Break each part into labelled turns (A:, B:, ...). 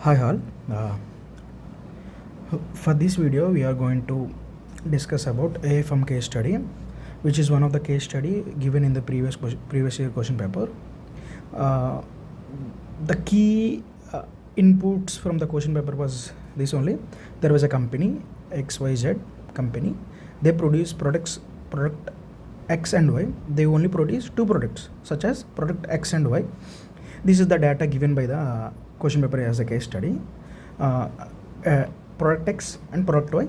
A: Hi all. Uh, for this video, we are going to discuss about AFM case study, which is one of the case study given in the previous year question paper. Uh, the key inputs from the question paper was this only. There was a company XYZ company. They produce product X and Y. They only produce two products, such as product X and Y. This is the data given by the question paper as a case study. Uh, Product X and product Y.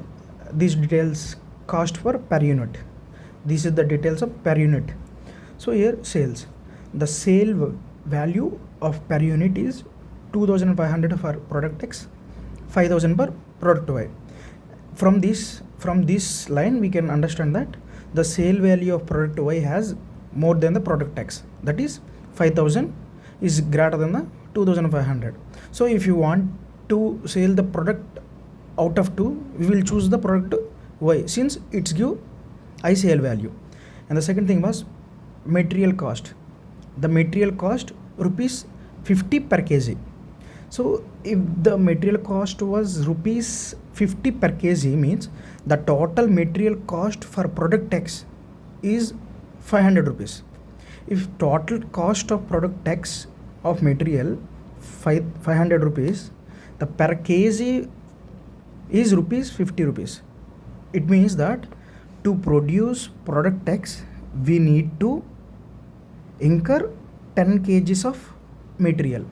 A: These details cost for per unit. This is the details of per unit. So here sales. The sale value of per unit is 2500 for product X, 5000 for product Y. From this line we can understand that the sale value of product Y has more than the product X, that is 5000 is greater than the 2500. So if you want to sell the product out of 2, we will choose the product Y since it's give high sale value. And the second thing was material cost. The material cost rupees 50 per kg. So if the material cost was rupees 50 per kg, means the total material cost for product X is 500 rupees. If total cost of product X of material 500 rupees, the per kg is rupees 50 rupees. It means that to produce product X, we need to incur 10 kgs of material.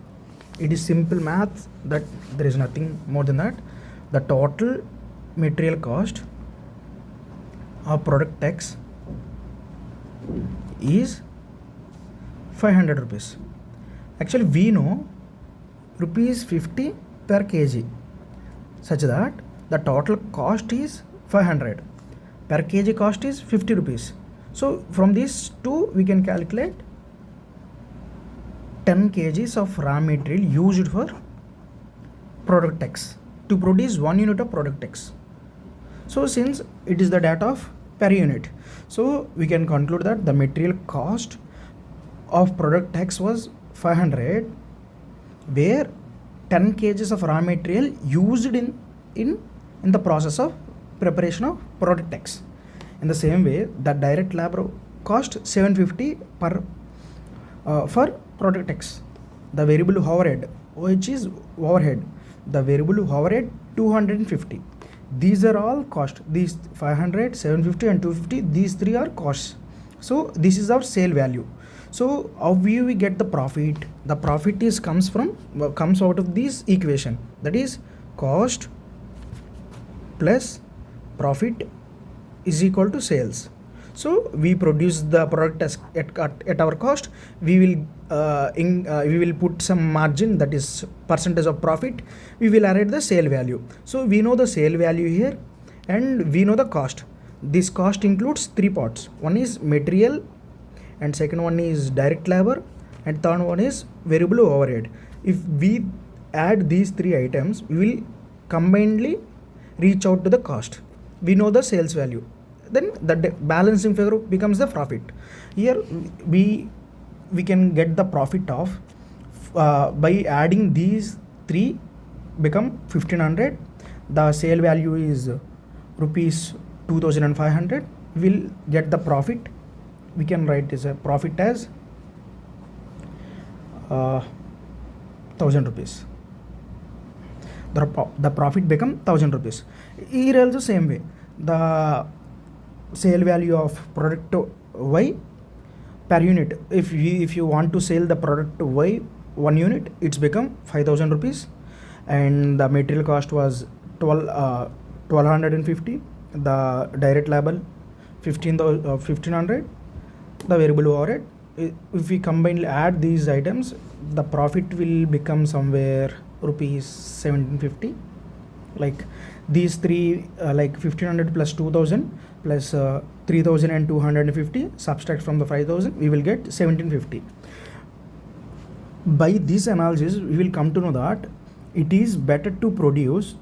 A: It is simple math, that there is nothing more than that. The total material cost of product X is 500 rupees. Actually we know rupees 50 per kg, such that the total cost is 500, per kg cost is 50 rupees. So from these two we can calculate 10 kgs of raw material used for product X to produce 1 unit of product X. So since it is the data of per unit, so we can conclude that the material cost of product X was 500, where 10 kgs of raw material used in the process of preparation of product X. In the same way, the direct labor cost 750 per for product X. The variable overhead, which is overhead, the variable overhead 250. These are all cost. These 500, 750 and 250, these three are costs. So this is our sale value. So how we get the profit? The profit is comes out of this equation, that is cost plus profit is equal to sales. So we produce the product at our cost. We will put some margin, that is percentage of profit. We will arrive the sale value. So we know the sale value here and we know the cost. This cost includes three parts. One is material, and second one is direct labor, and third one is variable overhead. If we add these three items, we will combinedly reach out to the cost. We know the sales value, then the balancing figure becomes the profit. Here we can get the profit of by adding these three become 1500. The sale value is rupees 2500. We'll get the profit. We can write this profit as 1000 rupees. The profit become 1000 rupees. Here also same way, the sale value of product Y per unit, if you want to sell the product Y 1 unit, it's become 5000 rupees, and the material cost was 1250, the direct labor 1500, the variable overhead. If we combine add these items, the profit will become somewhere rupees 1750. Like these three, like 1500 plus 2000 plus 3250, subtract from the 5000, we will get 1750. By this analysis, we will come to know that it is better to produce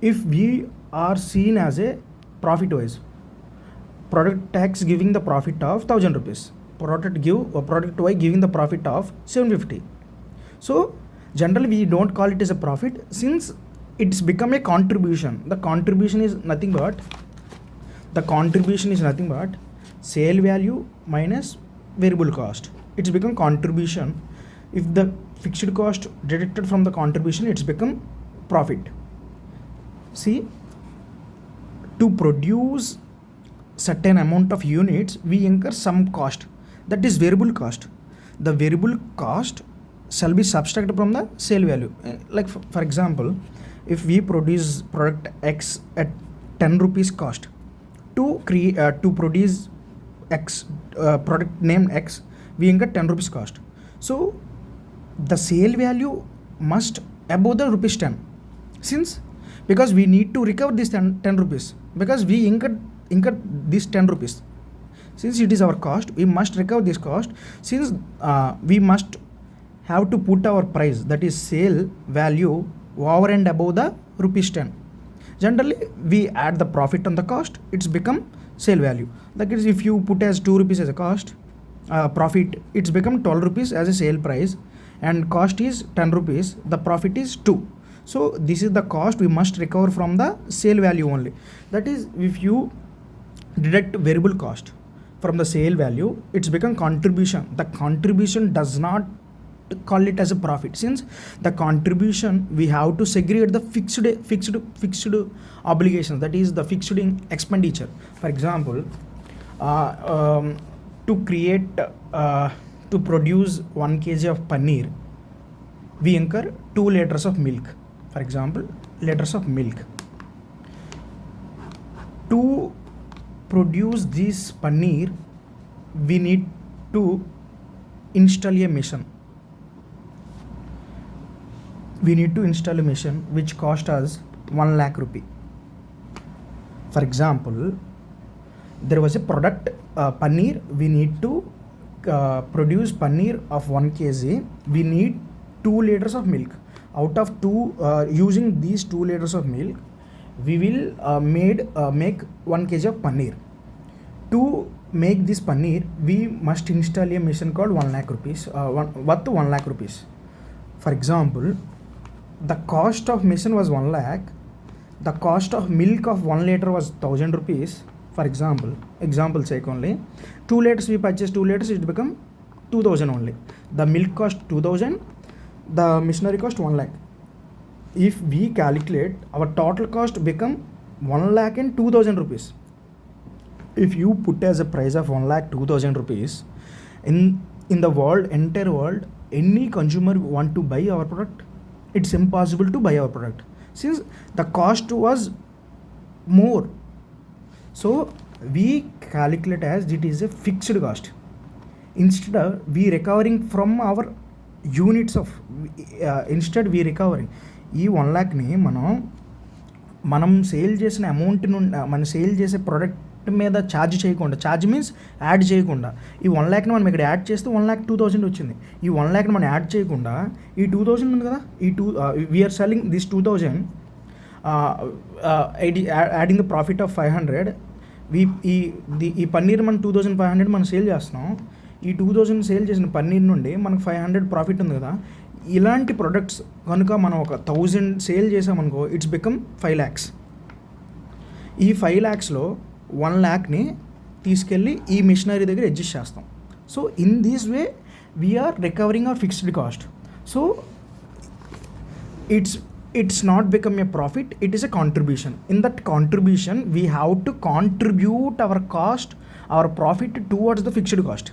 A: if we are seen as a profit wise. Product X giving the profit of 1000 rupees, product Y giving the profit of 750. So Generally we don't call it as a profit since it's become a contribution. The contribution is nothing but sale value minus variable cost. It's become contribution. If the fixed cost deducted from the contribution, it's become profit. See, to produce certain amount of units, we incur some cost, that is variable cost. The variable cost shall be subtracted from the sale value. Like for example, if we produce product X at 10 rupees cost, to produce X product named X, we incur 10 rupees cost. So the sale value must above the rupees 10, since because we need to recover this 10 rupees, because we incurred this 10 rupees. Since it is our cost, we must recover this cost. Since we must have to put our price, that is sale value, over and above the rupees 10. Generally we add the profit on the cost, it's become sale value. That is, if you put as 2 rupees as a cost, profit, it's become 12 rupees as a sale price, and cost is 10 rupees, the profit is 2. So this is the cost we must recover from the sale value only. That is, if you deduct variable cost from the sale value, it's become contribution. The contribution does not call it as a profit, since the contribution we have to segregate the fixed obligations, that is the fixed expenditure. For example, to produce 1 kg of paneer, we incur 2 liters of milk. For example, liters of milk. To produce this paneer, we need to install a machine. Which cost us 1 lakh rupee. For example, there was a product paneer. We need to produce paneer of 1 kg. We need 2 liters of milk. Out of using these 2 liters of milk, we will make 1 kg of paneer. To make this paneer, we must install a machine called 1 lakh rupees, worth 1 lakh rupees. For example, the cost of machine was 1 lakh. The cost of milk of 1 liter was 1000 rupees. For example sake only, 2 liters we purchase 2 liters, it become 2000 only. The milk cost 2000, the machinery cost 1 lakh. If we calculate, our total cost become 1 lakh and 2000 rupees. If you put as a price of 1 lakh 2000 rupees, in the world, entire world, any consumer want to buy our product, it's impossible to buy our product, since the cost was more. So we calculate as it is a fixed cost. Instead we recovering from our units of we recovering ఈ 1 lakhని మనం sale చేసిన amount నుండి, మనం sale చేసే product మీద charge చేయకుండా, charge means add చేయకుండా, ఈ 1 lakhని మనం ఇక్కడ యాడ్ చేస్తే 1 lakh 2000 వచ్చింది. ఈ 1 lakhని మనం యాడ్ చేయకుండా ఈ 2000 ఉంది కదా, we are selling this 2000, adding the profit of 500. ఈ పన్నీర్ మనం 2500 మనం సేల్ చేస్తున్నాం. ఈ 2000 సేల్ చేసిన పన్నీర్ నుండి మనకు 500 ప్రాఫిట్ ఉంది కదా. ఇలాంటి ప్రొడక్ట్స్ కనుక మనం ఒక 1000 సేల్ చేసామనుకో, ఇట్స్ బికమ్ 5 lakhs. ఈ 5 lakhsలో 1 lakhని తీసుకెళ్ళి ఈ మిషనరీ దగ్గర అడ్జస్ట్ చేస్తాం. So in this way we are recovering our fixed cost. So it's not become a profit, it is a contribution. In that contribution we have to contribute our cost, our profit towards the fixed cost.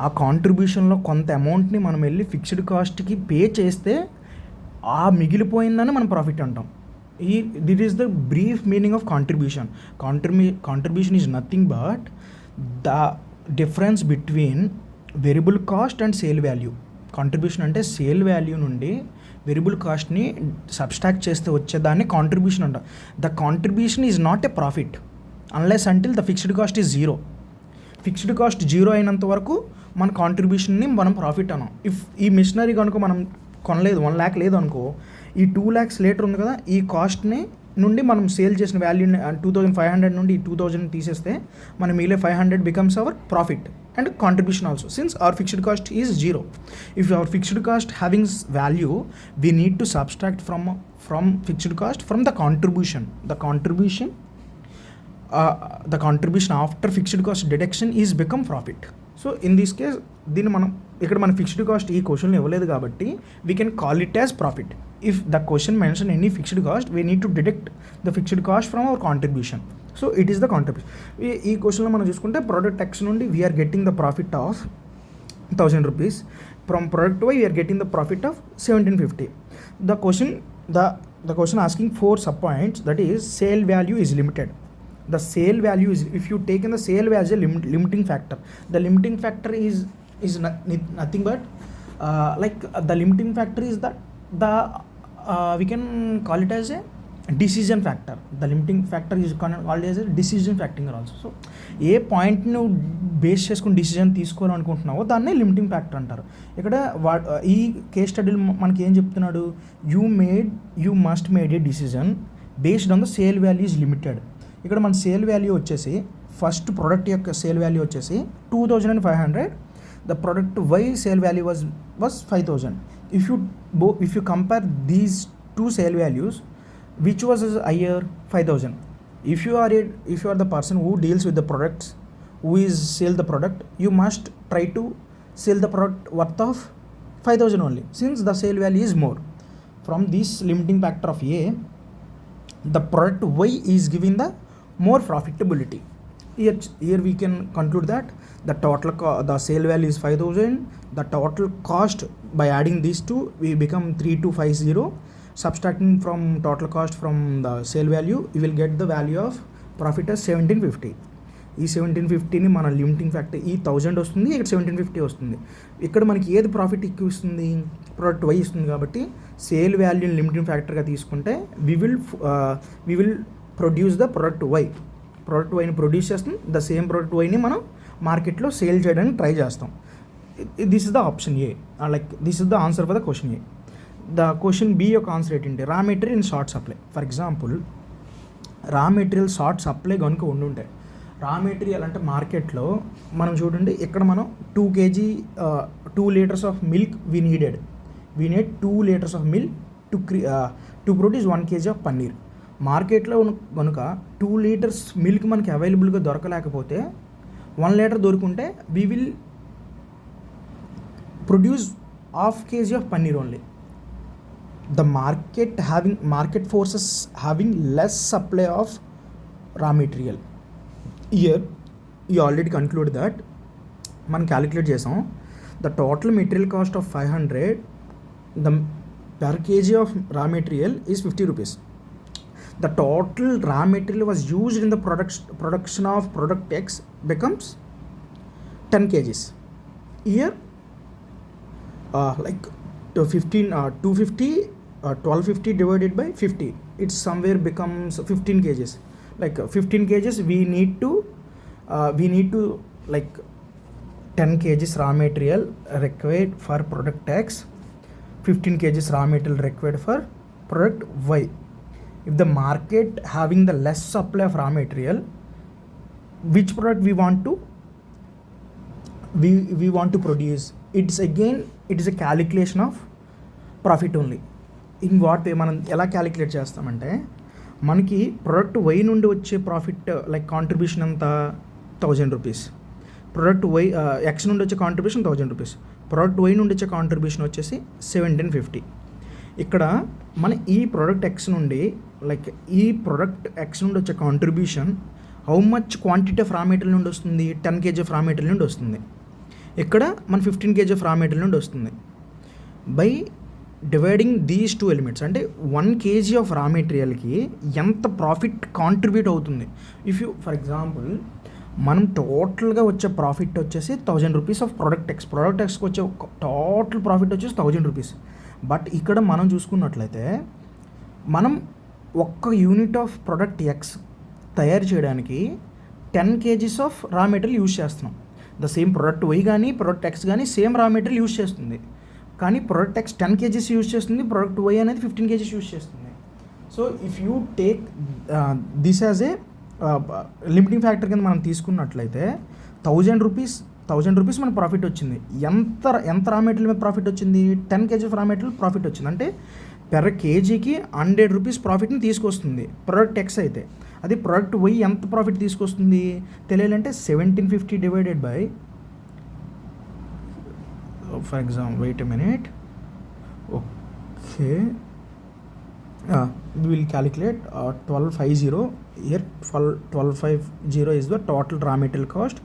A: ఆ కాంట్రిబ్యూషన్లో కొంత అమౌంట్ని మనం వెళ్ళి fixed కాస్ట్కి pay చేస్తే ఆ మిగిలిపోయిందని మనం profit అంటాం. That is the brief meaning of contribution. Contribution is nothing but the difference between variable cost and sale value. Contribution అంటే సేల్ వాల్యూ నుండి వేరియబుల్ కాస్ట్ని సబ్స్ట్రాక్ట్ చేస్తే వచ్చేదాన్ని కాంట్రిబ్యూషన్ అంటాం. The contribution is not a profit unless until the fixed cost is zero. Fixed cost zero అయినంత వరకు మన కాంట్రిబ్యూషన్ని మనం ప్రాఫిట్ అన్నాం. ఇఫ్ ఈ మిషనరీ కనుక మనం కొనలేదు, 1 lakh లేదు అనుకో, ఈ 2 lakhs లేటర్ ఉంది కదా, ఈ కాస్ట్ని నుండి మనం సేల్ చేసిన వాల్యూని 2500 నుండి ఈ 2000 తీసేస్తే మనం మిగిలే 500 becomes our profit. and contribution also, since our fixed cost is 0. If our fixed cost having value, we need to subtract from fixed cost from the contribution after fixed cost deduction is become profit. So in this case దీన్ని మనం ఇక్కడ మన fixed cost ఈ క్వశ్చన్లో ఇవ్వలేదు కాబట్టి we can call it as profit. If the question mention any fixed cost, we need to deduct the fixed cost from our contribution. So it is the contribution. ఈ క్వశ్చన్లో మనం చూసుకుంటే ప్రోడక్ట్ ఎక్స్ నుండి we are getting the profit of 1000 rupees. From product Y we are getting the profit of 1750. The question asking 4 subpoints, that is sale value is limited. The sale value is, if you take in the sale value as a limiting factor, the limiting factor is nothing but the limiting factor is that we can call it as a decision factor. The limiting factor is called as a decision factor also. So ఏ పాయింట్ను base చేసుకుని decision తీసుకోవాలనుకుంటున్నావో దాన్నే limiting factor అంటారు. ఇక్కడ ఈ case స్టడీలో మనకి ఏం చెప్తున్నాడు, you must made a decision based on the sale value is limited. ఇక్కడ మన సేల్ వాల్యూ వచ్చేసి ఫస్ట్ ప్రోడక్ట్ యొక్క సేల్ వాల్యూ వచ్చేసి 2500. The product Y sale value was 5000. If you compare these two sale values, which was higher? 5000. If you are the person who deals with the products, who is sell the product, you must try to sell the product worth of 5000 only, since the sale value is more. From this limiting factor of A, the product Y is giving the more profitability. Here we can conclude that the sale value is 5000. The total cost, by adding these two, we become 3250. Subtracting from total cost from the sale value, you will get the value of profit as 1750. ఈ 1750ని మన limiting factor ఈ 1000 వస్తుంది, ఇక్కడ 1750 వస్తుంది. ఇక్కడ మనకి ఏది profit ఎక్కువ ఇస్తుంది, ప్రోడక్ట్ వై ఇస్తుంది. కాబట్టి సేల్ వాల్యూని లిమిటింగ్ ఫ్యాక్టర్గా తీసుకుంటే we will produce the product వైని ప్రొడ్యూస్ చేస్తాం. ద సేమ్ ప్రోడక్ట్ వైని మనం మార్కెట్లో సేల్ చేయడానికి ట్రై చేస్తాం. This is the option A, this is the answer for the question A. The question B యొక్క ఆన్సర్ ఏంటంటే raw material in short supply. For example, raw material short supply కనుక ఉండుంటే, రా మెటీరియల్ అంటే మార్కెట్లో మనం చూడండి, ఇక్కడ మనం 2 liters of milk we need 2 liters of milk to produce 1 kg of paneer. మార్కెట్లో కనుక 2 liters మిల్క్ మనకి అవైలబుల్గా దొరకలేకపోతే 1 liter దొరుకుంటే we will produce ½ kg of paneer only. The market forces having less supply of raw material. Here you already conclude that మనం calculate చేసాం, the total material cost of 500, the per kg of raw material is 50 rupees. The total raw material was used in the production of product X becomes 10 kgs. Here 250 1250 divided by 50, it's somewhere becomes 15 kgs. 15 kgs we need to 10 kgs raw material required for product X, 15 kgs raw material required for product Y. If the market having the less supply of raw material, which product we want to produce? It is a calculation of profit only. In what way మనం ఎలా calculate చేస్తామంటే, మనకి product why నుండి వచ్చే profit contribution అంతా 1000 rupees. Product why X నుండి వచ్చే contribution 1000 rupees. Product why నుండి వచ్చే కాంట్రిబ్యూషన్ వచ్చేసి 1750. ఇక్కడ మన ఈ ప్రోడక్ట్ ఎక్స్ నుండి వచ్చే contribution how much quantity of raw material నుండి వస్తుంది? 10 kg ఆఫ్ రా మెటీరియల్ నుండి వస్తుంది. ఇక్కడ మన 15 kg ఆఫ్ రా మెటీరియల్ నుండి వస్తుంది. బై డివైడింగ్ దీస్ 2 elements, అంటే 1 kg ఆఫ్ రా మెటీరియల్కి ఎంత ప్రాఫిట్ కాంట్రిబ్యూట్ అవుతుంది. ఇఫ్ యూ ఫర్ ఎగ్జాంపుల్ మనం టోటల్గా వచ్చే ప్రాఫిట్ వచ్చేసి 1000 rupees ఆఫ్ ప్రోడక్ట్ ఎక్స్కి వచ్చే టోటల్ ప్రాఫిట్ వచ్చేసి 1000 rupees. బట్ ఇక్కడ మనం చూసుకున్నట్లయితే మనం ఒక్క యూనిట్ ఆఫ్ ప్రోడక్ట్ ఎక్స్ తయారు చేయడానికి 10 kgs of raw material use చేస్తున్నాం. ద సేమ్ ప్రోడక్ట్ వై కానీ ప్రోడక్ట్ ఎక్స్ కానీ సేమ్ రా మెటీరియల్ యూజ్ చేస్తుంది, కానీ ప్రోడక్ట్ ఎక్స్ 10 kgs యూజ్ చేస్తుంది, ప్రోడక్ట్ వై అనేది 15 kgs యూజ్ చేస్తుంది. So if you take this as a limiting factor కింద మనం తీసుకున్నట్లయితే 1000 rupees 1000 రూపీస్ మన ప్రాఫిట్ వచ్చింది. ఎంత రా మెటీరియల్ మీద ప్రాఫిట్ వచ్చింది? 10 kg of raw material profit వచ్చింది. అంటే పెర్ కేజీకి 100 రూపీస్ ప్రాఫిట్ని తీసుకొస్తుంది ప్రోడక్ట్ ఎక్స్ అయితే. అది ప్రోడక్ట్ వై ఎంత ప్రాఫిట్ తీసుకొస్తుంది తెలియాలంటే 1750 divided by, for example wait a minute, okay, we will calculate 1250 here. 1250 is the total raw material cost,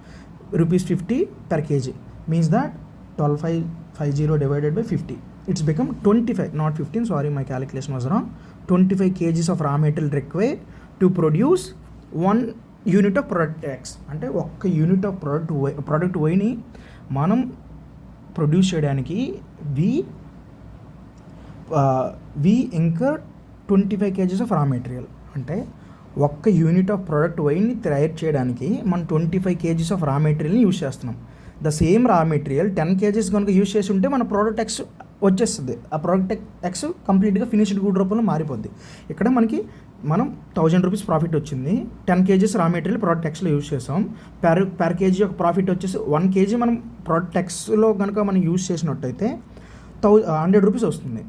A: rupees 50 per kg, means that 12550 divided by 50, it's become 25, not 15, sorry, my calculation was wrong. 25 kgs of raw material required to produce 1 unit of product X. అంటే ఒక్క unit of product వైని మనం produce చేయడానికి we incur 25 kgs of raw material. అంటే ఒక్క unit of product వైని తయారు చేయడానికి మనం 25 kgs ఆఫ్ రా మెటీరియల్ని యూజ్ చేస్తున్నాం. The same raw material 10 kgs కనుక యూజ్ చేసి ఉంటే మన ప్రోడక్ట్ ఎక్స్ వచ్చేస్తుంది. ఆ ప్రోడక్ట్ ఎక్స్ కంప్లీట్గా ఫినిష్డ్ గుడ్ రూపంలో మారిపోద్ది. ఇక్కడ మనం 1000 రూపీస్ ప్రాఫిట్ వచ్చింది, 10 kgs రా మెటీరియల్ ప్రోడక్ట్ ఎక్స్లో యూజ్ చేసాం. per kg యొక్క ప్రాఫిట్ వచ్చేసి 1 kg మనం ప్రోడక్ట్ ఎక్స్లో కనుక మనం యూజ్ చేసినట్టయితే 100 రూపీస్ వస్తుంది.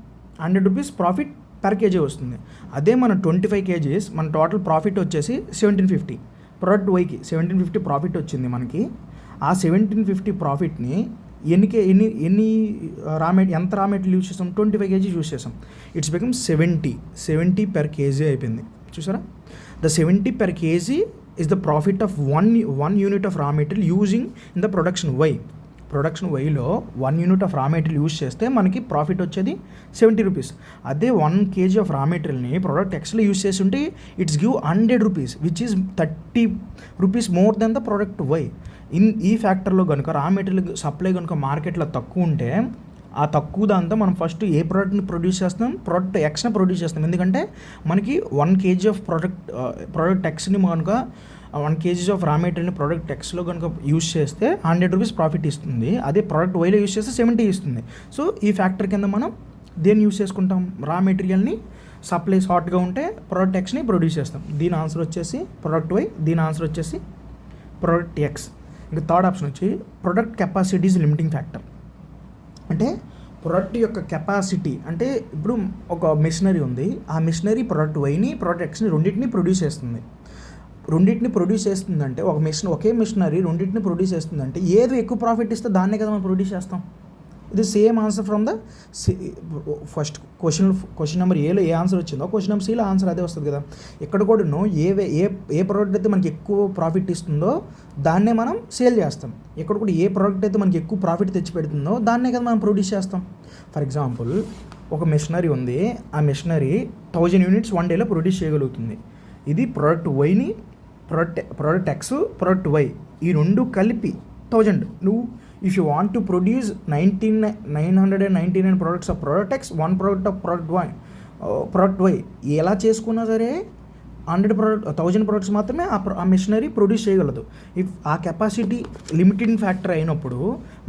A: 100 రూపీస్ ప్రాఫిట్ per kg వస్తుంది. అదే మన 25 kgs మన టోటల్ ప్రాఫిట్ వచ్చేసి 1750, ప్రోడక్ట్ వైకి 1750 ప్రాఫిట్ వచ్చింది మనకి. ఆ 1750 ప్రాఫిట్ని ఎంత రా మెటీరియల్ యూజ్ చేస్తాం? 25 kg యూజ్ చేస్తాం. ఇట్స్ బికమ్ 70 per kg అయిపోయింది. చూసారా? The 70 per kg is the profit of one unit of raw material using in the production వైలో 1 unit of raw material use చేస్తే మనకి ప్రాఫిట్ వచ్చేది 70 రూపీస్. అదే 1 kg of రా మెటీరియల్ని ప్రోడక్ట్ ఎక్స్లో యూజ్ చేసి ఉంటే it's give 100 rupees, which is 30 rupees more then the product Y. ఈ ఫ్యాక్టర్లో కనుక రా మెటీరియల్ సప్లై కనుక మార్కెట్లో తక్కువ ఉంటే ఆ తక్కువ దాంతో మనం ఫస్ట్ ఏ ప్రోడక్ట్ని ప్రొడ్యూస్ చేస్తాం? ప్రోడక్ట్ ఎక్స్ని ప్రొడ్యూస్ చేస్తాం. ఎందుకంటే మనకి 1 kg ఆఫ్ ప్రోడక్ట్ ఎక్స్ని కనుక 1 kg ఆఫ్ రా మెటీరియల్ని ప్రోడక్ట్ ఎక్స్లో కనుక యూజ్ చేస్తే 100 రూపీస్ ప్రాఫిట్ ఇస్తుంది. అదే ప్రోడక్ట్ వైలో యూజ్ చేస్తే 70 ఇస్తుంది. సో ఈ ఫ్యాక్టర్ కింద మనం దేన్ని యూజ్ చేసుకుంటాం? రా మెటీరియల్ని సప్లై షార్ట్గా ఉంటే ప్రోడక్ట్ ఎక్స్ని ప్రొడ్యూస్ చేస్తాం. దీని ఆన్సర్ వచ్చేసి ప్రోడక్ట్ వై, దీని ఆన్సర్ వచ్చేసి ప్రోడక్ట్ ఎక్స్. ఇంకా థర్డ్ ఆప్షన్ వచ్చి product capacity is limiting factor. అంటే ప్రొడక్ట్ యొక్క కెపాసిటీ అంటే ఇప్పుడు ఒక మిషనరీ ఉంది, ఆ మిషనరీ ప్రొడక్ట్ వైని ప్రోడక్ట్ ఎక్స్ని రెండింటిని ప్రొడ్యూస్ చేస్తుంది. అంటే ఒకే మిషనరీ రెండింటిని ప్రొడ్యూస్ చేస్తుందంటే ఏది ఎక్కువ ప్రాఫిట్ ఇస్తే దాన్నే కదా మనం ప్రొడ్యూస్ చేస్తాం. ఇది same answer from the first question number ఏలో ఏ ఆన్సర్ వచ్చిందో క్వశ్చన్ నెంబర్ సిలో ఆన్సర్ అదే వస్తుంది కదా. ఇక్కడ కూడా ఏ ప్రోడక్ట్ అయితే మనకి ఎక్కువ ప్రాఫిట్ ఇస్తుందో దాన్నే మనం సేల్ చేస్తాం. ఇక్కడ కూడా ఏ ప్రోడక్ట్ అయితే మనకి ఎక్కువ ప్రాఫిట్ తెచ్చి పెడుతుందో దాన్నే కదా మనం ప్రొడ్యూస్ చేస్తాం. ఫర్ ఎగ్జాంపుల్ ఒక మిషనరీ ఉంది, ఆ మిషనరీ 1000 యూనిట్స్ 1 డేలో ప్రొడ్యూస్ చేయగలుగుతుంది. ఇది ప్రోడక్ట్ వైని ప్రోడక్ట్ ఎక్స్ ప్రోడక్ట్ వై ఈ రెండు కలిపి 1000. నువ్వు if you want to produce 999 products of product X, 1 product of product Y ఎలా చేసుకున్నా సరే 1000 ప్రోడక్ట్స్ మాత్రమే ఆ మిషనరీ ప్రొడ్యూస్ చేయగలదు. ఇఫ్ ఆ కెపాసిటీ లిమిటెడ్ ఫ్యాక్టర్ అయినప్పుడు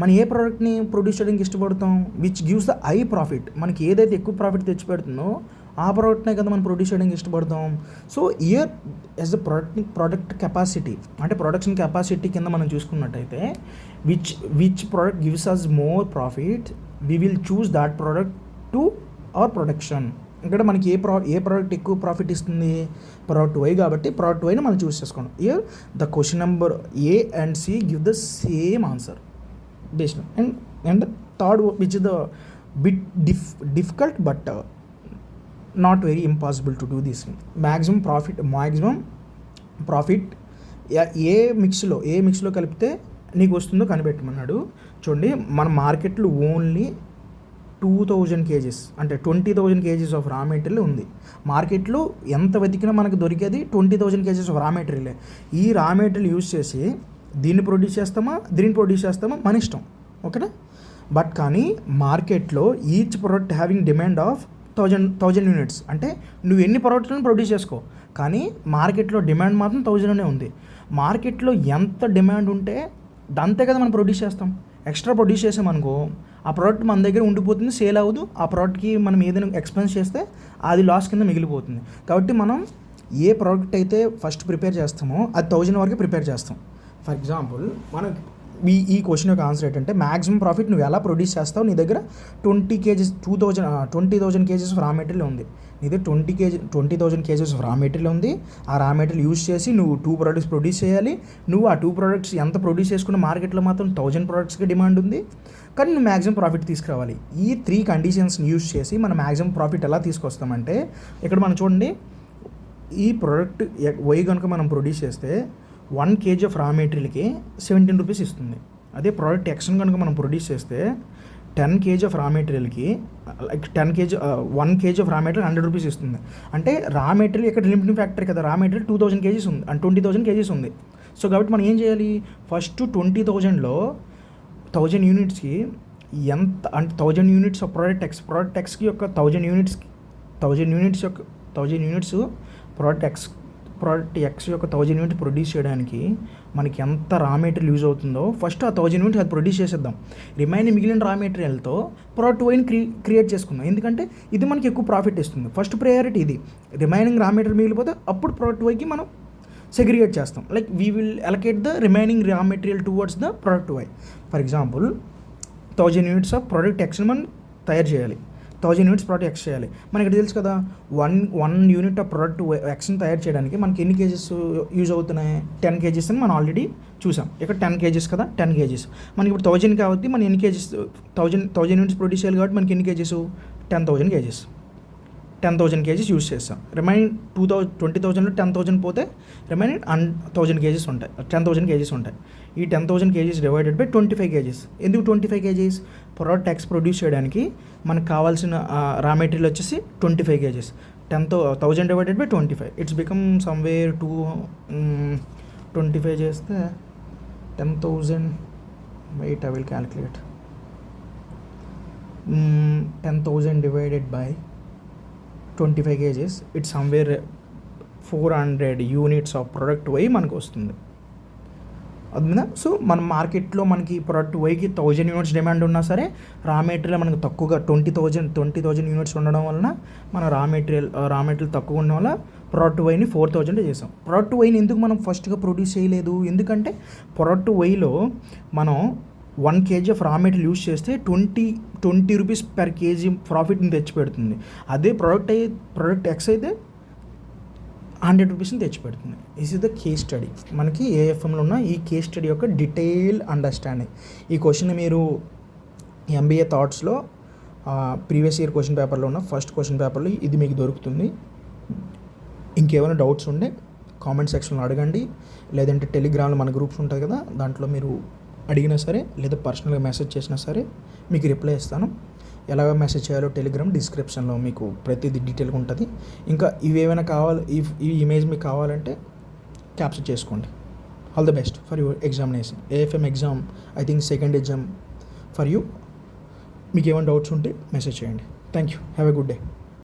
A: మనం ఏ ప్రోడక్ట్ని ప్రొడ్యూస్ చేయడానికి ఇష్టపడతాం? Which gives the high profit. మనకి ఏదైతే ఎక్కువ ప్రాఫిట్ తెచ్చిపెడుతుందో ఆ ప్రోడక్ట్నే కదా మనం ప్రొడ్యూస్ చేయడానికి ఇష్టపడతాం. So here as the product capacity అంటే ప్రొడక్షన్ కెపాసిటీ కింద మనం చూసుకున్నట్టయితే which product gives us more profit, we will choose that product to our production. ఇక్కడ మనకి ఏ ప్రోడక్ట్ ఎక్కువ ప్రాఫిట్ ఇస్తుంది? ప్రోడక్ట్ వై కాబట్టి ప్రోడక్ట్ వైని మనం చూస్ చేసుకోండి. Here the question number A and C give the same answer based and third which is the bit difficult but not very impossible to do this. Maximum profit ఏ మిక్స్లో కలిపితే నీకు వస్తుందో కనిపెట్టమన్నాడు. చూడండి, మన మార్కెట్లో ఓన్లీ 2000 kgs అంటే 20,000 kgs of raw material ఉంది. మార్కెట్లో ఎంత వెతికినా మనకు దొరికేది 20,000 kgs ఆఫ్ రా మెటీరియలే. ఈ రా మెటీరియల్ యూజ్ చేసి దీన్ని ప్రొడ్యూస్ చేస్తామా మన ఇష్టం, ఓకేనా. బట్ కానీ మార్కెట్లో each product having demand of 1000 units. అంటే నువ్వు ఎన్ని ప్రోడక్ట్లను ప్రొడ్యూస్ చేసుకో, కానీ మార్కెట్లో డిమాండ్ మాత్రం 1000 ఉంది. మార్కెట్లో ఎంత డిమాండ్ ఉంటే అంతే కదా మనం ప్రొడ్యూస్ చేస్తాం. ఎక్స్ట్రా ప్రొడ్యూస్ చేసామనుకో ఆ ప్రోడక్ట్ మన దగ్గర ఉండిపోతుంది, సేల్ అవ్వదు. ఆ ప్రోడక్ట్కి మనం ఏదైనా ఎక్స్పెన్స్ చేస్తే అది లాస్ కింద మిగిలిపోతుంది. కాబట్టి మనం ఏ ప్రోడక్ట్ అయితే ఫస్ట్ ప్రిపేర్ చేస్తామో అది 1000 వరకు ప్రిపేర్ చేస్తాం. ఫర్ ఎగ్జాంపుల్ మనం ఈ క్వశ్చన్ యొక్క ఆన్సర్ ఏంటంటే మ్యాక్సిమం ప్రాఫిట్ నువ్వు ఎలా ప్రొడ్యూస్ చేస్తావు. నీ దగ్గర 20,000 కేజెస్ ఆఫ్ రా మెటీరియల్ ఉంది. నీ దగ్గర 20,000 కేజెస్ ఆఫ్ రా మెటీరియల్ ఉంది. ఆ రా మెటీరియల్ యూజ్ చేసి నువ్వు 2 ప్రోడక్ట్స్ ప్రొడ్యూస్ చేయాలి. నువ్వు ఆ 2 ప్రోడక్ట్స్ ఎంత ప్రొడ్యూస్ చేసుకున్న మార్కెట్లో మాత్రం 1000 ప్రోడక్ట్స్కి డిమాండ్ ఉంది. కానీ నువ్వు మ్యాక్సిమం ప్రాఫిట్ తీసుకురావాలి. ఈ 3 కండిషన్స్ని యూజ్ చేసి మనం మ్యాక్సిమం ప్రాఫిట్ ఎలా తీసుకొస్తామంటే ఇక్కడ మనం చూడండి, ఈ ప్రోడక్ట్ వై కనుక మనం ప్రొడ్యూస్ చేస్తే 1 kg ఆఫ్ రా మెటీరియల్కి 17 రూపీస్ ఇస్తుంది. అదే ప్రోడక్ట్ ఎక్స్ని కనుక మనం ప్రొడ్యూస్ చేస్తే 10 kg ఆఫ్ రా మెటీరియల్కి 1 kg of raw material 100 rupees ఇస్తుంది. అంటే రా మెటీరియల్ ఇక్కడ లిమిటింగ్ ఫ్యాక్టర్ కదా, రా మెటీరియల్ 2000 కేజీస్ ఉంది అండ్ 20,000 కేజీస్ ఉంది. సో కాబట్టి మనం ఏం చేయాలి, ఫస్ట్ 20,000లో 1000 యూనిట్స్కి ఎంత అంటే 1000 యూనిట్స్ ఆఫ్ ప్రోడక్ట్ ఎక్స్కి యొక్క 1000 యూనిట్స్ ప్రోడక్ట్ ఎక్స్ యొక్క 1000 యూనిట్ ప్రొడ్యూస్ చేయడానికి మనకి ఎంత రా మెటీరియల్ యూజ్ అవుతుందో ఫస్ట్ ఆ 1000 యూనిట్స్ అది ప్రొడ్యూస్ చేసేద్దాం. రిమైనింగ్ మిగిలిన రా మెటీరియల్తో ప్రోడక్ట్ వైని క్రియేట్ చేసుకుందాం. ఎందుకంటే ఇది మనకి ఎక్కువ ప్రాఫిట్ ఇస్తుంది. ఫస్ట్ ప్రయారిటీ ఇది. రిమైనింగ్ రా మెటీరియల్ మిగిలిపోతే అప్పుడు ప్రోడక్ట్ వైకి మనం సెగ్రిగేట్ చేస్తాం. Like we will allocate the remaining raw material towards the product Y. For example 1000 units of product ఎక్స్ని మనం తయారు చేయాలి. 1000 యూనిట్స్ ప్రోడక్ట్ ఎక్స్ చేయాలి. మనకి ఇక్కడ తెలుసు కదా, 1 యూనిట్ ఆఫ్ ప్రోడక్ట్ ఎక్స్ని తయారు చేయడానికి మనకి ఎన్ని కేజెస్ యూజ్ అవుతున్నాయి, 10 కేజెస్ అని మనం ఆల్రెడీ చూసాం. ఇక్కడ 10 కేజెస్ కదా, 10 కేజెస్. మనకి ఇప్పుడు 1000 కాబట్టి మనం ఎన్ని కేజెస్ 1000 యూనిట్స్ ప్రొడ్యూస్ చేయాలి కాబట్టి మనకి ఎన్ని కేజెస్ 10,000 కేజెస్. 10,000 కేజీస్ యూజ్ చేస్తాం. రిమైనింగ్ 20,000లో 10,000 పోతే రిమైనింగ్ 1000 కేజీస్ ఉంటాయి, 10,000 కేజీస్ ఉంటాయి. ఈ 10,000 కేజీస్ డివైడెడ్ బై 25 కేజీస్. ఎందుకు 25 కేజీస్? ప్రోడక్ట్ ఎక్స్ ప్రొడ్యూస్ చేయడానికి మనకు కావాల్సిన రా మెటీరియల్ వచ్చేసి 25 kgs. 10,000 divided by 25 it's become somewhere 25 చేస్తే 10,000. Wait, I will calculate. 10,000 divided by 25 kgs it's somewhere 400 units of product Y మనకు వస్తుంది. అర్థమైందా? సో మన మార్కెట్లో మనకి ప్రోడక్ట్ వైకి 1000 యూనిట్స్ డిమాండ్ ఉన్నా సరే రా మెటీరియల్ మనకు తక్కువగా 20,000 యూనిట్స్ ఉండడం వలన మన రా మెటీరియల్ తక్కువ ఉండడం వల్ల ప్రోడక్ట్ వైని 4,000 చేసాం. ప్రోడక్ట్ వైని ఎందుకు మనం ఫస్ట్గా ప్రొడ్యూస్ చేయలేదు? ఎందుకంటే ప్రోడక్ట్ వైలో మనం 1 kg of raw material use చేస్తే 20 రూపీస్ పర్ కేజీ ప్రాఫిట్ని తెచ్చిపెడుతుంది. అదే ప్రోడక్ట్ ఎక్స్ అయితే 100 రూపీస్ని తెచ్చిపెడుతుంది. This is the case study. మనకి ఏఎఫ్ఎంలో ఉన్న ఈ కేస్ స్టడీ యొక్క డీటెయిల్ అండర్స్టాండింగ్. ఈ క్వశ్చన్ మీరు ఎంబీఏ థాట్స్లో ప్రీవియస్ ఇయర్ క్వశ్చన్ పేపర్లో ఉన్న ఫస్ట్ క్వశ్చన్ పేపర్లో ఇది మీకు దొరుకుతుంది. ఇంకేమైనా డౌట్స్ ఉంటే కామెంట్ సెక్షన్లో అడగండి, లేదంటే టెలిగ్రామ్లో మన గ్రూప్స్ ఉంటాయి కదా, దాంట్లో మీరు అడిగినా సరే లేదా పర్సనల్గా మెసేజ్ చేసినా సరే మీకు రిప్లై ఇస్తాను. ఎలాగ మెసేజ్ చేయాలో టెలిగ్రామ్ డిస్క్రిప్షన్లో మీకు ప్రతిదీ డీటెయిల్గా ఉంటుంది. ఇంకా ఇవేమైనా కావాలి, ఈ ఇమేజ్ మీకు కావాలంటే క్యాప్చర్ చేసుకోండి. All the best for your examination. AFM exam I think second exam for you. మీకు ఏమైనా డౌట్స్ ఉంటే మెసేజ్ చేయండి. Thank you. Have a good day.